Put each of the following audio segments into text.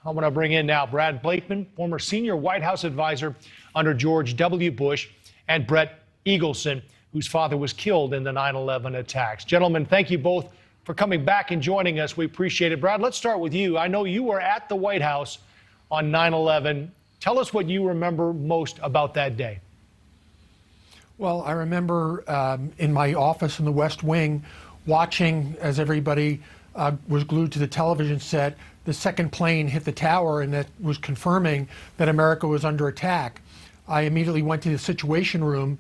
I want to bring in now Brad Blakeman, former senior White House advisor under George W. Bush, and Brett Eagleson, whose father was killed in the 9/11 attacks. Gentlemen, thank you both for coming back and joining us. We appreciate it. Brad, let's start with you. I know you were at the White House on 9/11. Tell us what you remember most about that day. Well, I remember in my office in the West Wing watching as everybody was glued to the television set, the second plane hit the tower, and that was confirming that America was under attack. I immediately went to the Situation Room,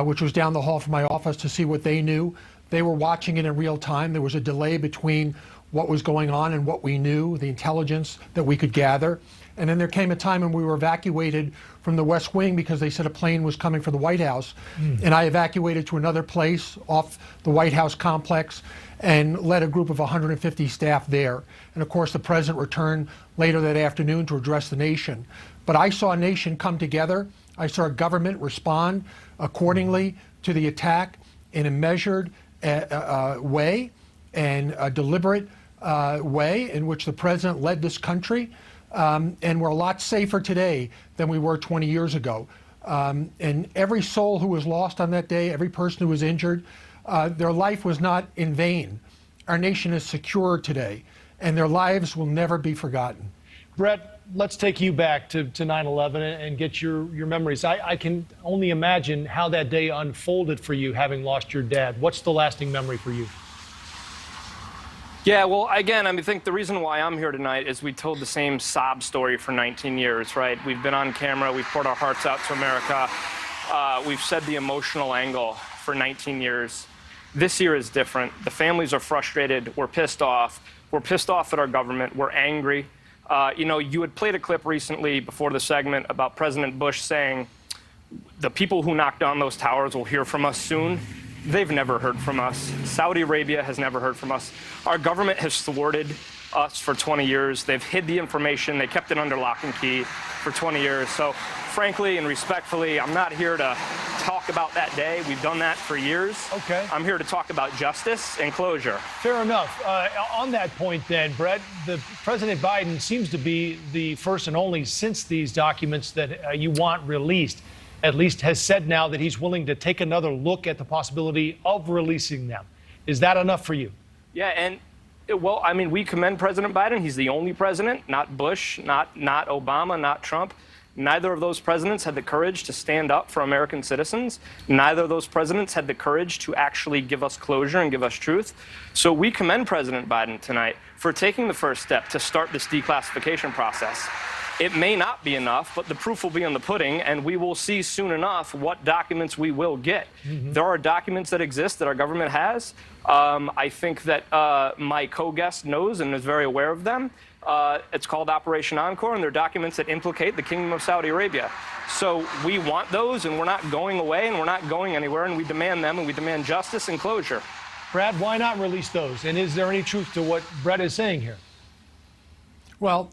which was down the hall from my office, to see what they knew. They were watching it in real time. There was a delay between what was going on and what we knew, the intelligence that we could gather. And then there came a time when we were evacuated from the West Wing because they said a plane was coming for the White House. And I evacuated to another place off the White House complex and led a group of 150 staff there. And of course, the president returned later that afternoon to address the nation. But I saw a nation come together. I saw a government respond accordingly to the attack in a measured way and a deliberate way in which the president led this country. And we're a lot safer today than we were 20 years ago. And every soul who was lost on that day, every person who was injured, their life was not in vain. Our nation is secure today, and their lives will never be forgotten. Brett, let's take you back to 9/11 and get your memories. I can only imagine how that day unfolded for you, having lost your dad. What's the lasting memory for you? Yeah, well, again, I think the reason why I'm here tonight is we told the same sob story for 19 years, right? We've been on camera. We've poured our hearts out to America. We've said the emotional angle for 19 years. This year is different. The families are frustrated. We're pissed off. We're pissed off at our government. We're angry. You had played a clip recently before the segment about President Bush saying, the people who knocked down those towers will hear from us soon. They've never heard from us. Saudi Arabia has never heard from us. Our government has thwarted us for 20 years. They've hid the information. They kept it under lock and key for 20 years. So frankly and respectfully, I'm not here to talk about that day. We've done that for years. Okay. I'm here to talk about justice and closure. Fair enough. On that point then, Brett, President Biden seems to be the first and only since these documents that you want released, at least has said now that he's willing to take another look at the possibility of releasing them. Is that enough for you? Yeah, and well, I mean, we commend President Biden. He's the only president, not Bush, not Obama, not Trump. Neither of those presidents had the courage to stand up for American citizens. Neither of those presidents had the courage to actually give us closure and give us truth. So we commend President Biden tonight for taking the first step to start this declassification process. It may not be enough, but the proof will be in the pudding, and we will see soon enough what documents we will get. There are documents that exist that our government has. I think that my co-guest knows and is very aware of them. It's called Operation Encore, and they're documents that implicate the Kingdom of Saudi Arabia. So we want those, and we're not going away, and we're not going anywhere, and we demand them, and we demand justice and closure. Brad, why not release those? And is there any truth to what Brett is saying here? Well,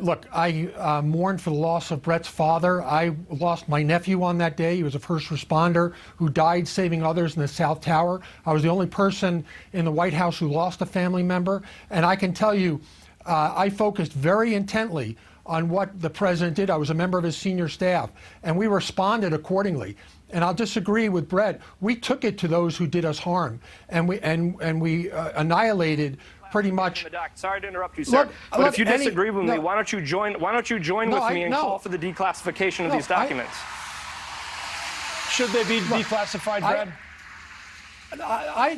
look, I mourned for the loss of Brett's father. I lost my nephew on that day. He was a first responder who died saving others in the South Tower. I was the only person in the White House who lost a family member. And I can tell you, I focused very intently on what the president did. I was a member of his senior staff, and we responded accordingly. And I'll disagree with Brett. We took it to those who did us harm, and we annihilated pretty much. Sorry to interrupt you, sir. But if you disagree with me, why don't you join with me and call for the declassification of these documents? Should they be declassified, Brad?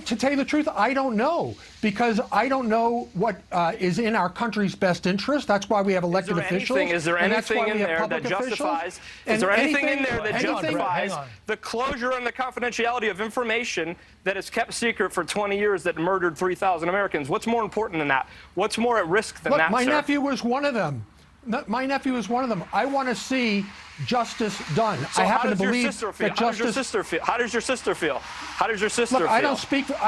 To tell you the truth, I don't know, because I don't know what is in our country's best interest. That's why we have elected officials. Is there anything in there that justifies? Is there anything in there that justifies the closure and the confidentiality of information that is kept secret for 20 years that murdered 3,000 Americans? What's more important than that? What's more at risk than that, my sir? nephew was one of them. My nephew is one of them. I want to see justice done. So I happen to believe that justice. How does your sister feel? How does your sister feel? How does your sister feel? I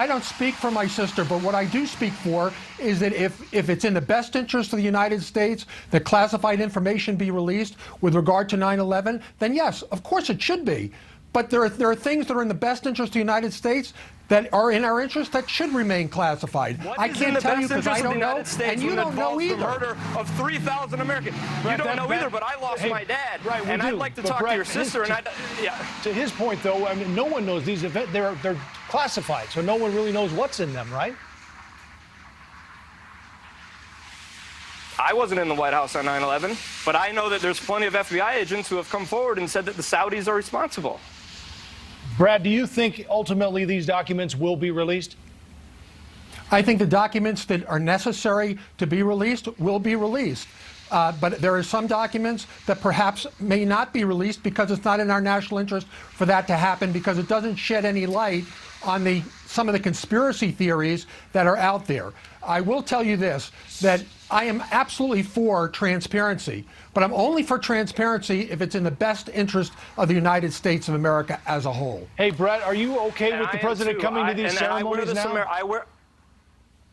don't speak for my sister, but what I do speak for is that if it's in the best interest of the United States that classified information be released with regard to 9/11, then yes, of course it should be. But there are things that are in the best interest of the United States that are in our interest that should remain classified. What I is in can't the tell best you because interest I of the don't know, United States and you when don't know involves the either. murder of 3,000 Americans? You Brett, don't know that- either, but I lost hey, my dad, right, we and do. I'd like to But talk Brett, to your sister. Yeah. To his point, though, I mean, no one knows these events. They're classified, so no one really knows what's in them, right? I wasn't in the White House on 9/11, but I know that there's plenty of FBI agents who have come forward and said that the Saudis are responsible. Brad, do you think ultimately these documents will be released? I think the documents that are necessary to be released will be released. But there are some documents that perhaps may not be released because it's not in our national interest for that to happen, because it doesn't shed any light on some of the conspiracy theories that are out there. I will tell you this, that I am absolutely for transparency, but I'm only for transparency if it's in the best interest of the United States of America as a whole. Hey, Brett, are you okay And with the I am president too. coming to these ceremonies now?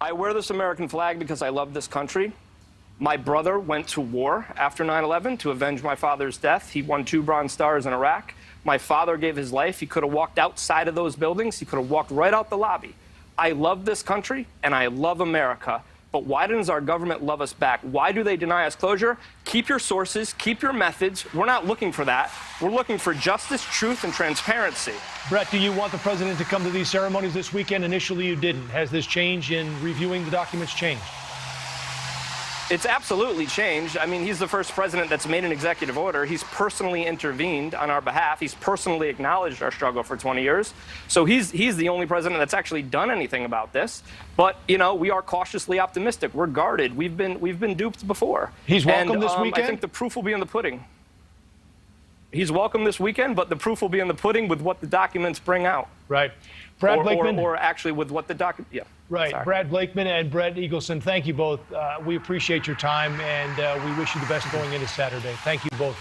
I wear this American flag because I love this country. My brother went to war after 9/11 to avenge my father's death. He won 2 Bronze Stars in Iraq. My father gave his life. He could have walked outside of those buildings. He could have walked right out the lobby. I love this country, and I love America. But why does our government love us back? Why do they deny us closure? Keep your sources, keep your methods. We're not looking for that. We're looking for justice, truth, and transparency. Brett, do you want the president to come to these ceremonies this weekend? Initially, you didn't. Has this change in reviewing the documents changed? It's absolutely changed. I mean, he's the first president that's made an executive order. He's personally intervened on our behalf. He's personally acknowledged our struggle for 20 years. So he's the only president that's actually done anything about this. But, you know, we are cautiously optimistic. We're guarded. We've been duped before. He's welcome this I weekend? think the proof will be in the pudding. He's welcome this weekend, but the proof will be in the pudding with what the documents bring out. Right. Brad Blakeman. Or actually with what the document, yeah. Right. Sorry. Brad Blakeman and Brett Eagleson, thank you both. We appreciate your time, and we wish you the best going into Saturday. Thank you both.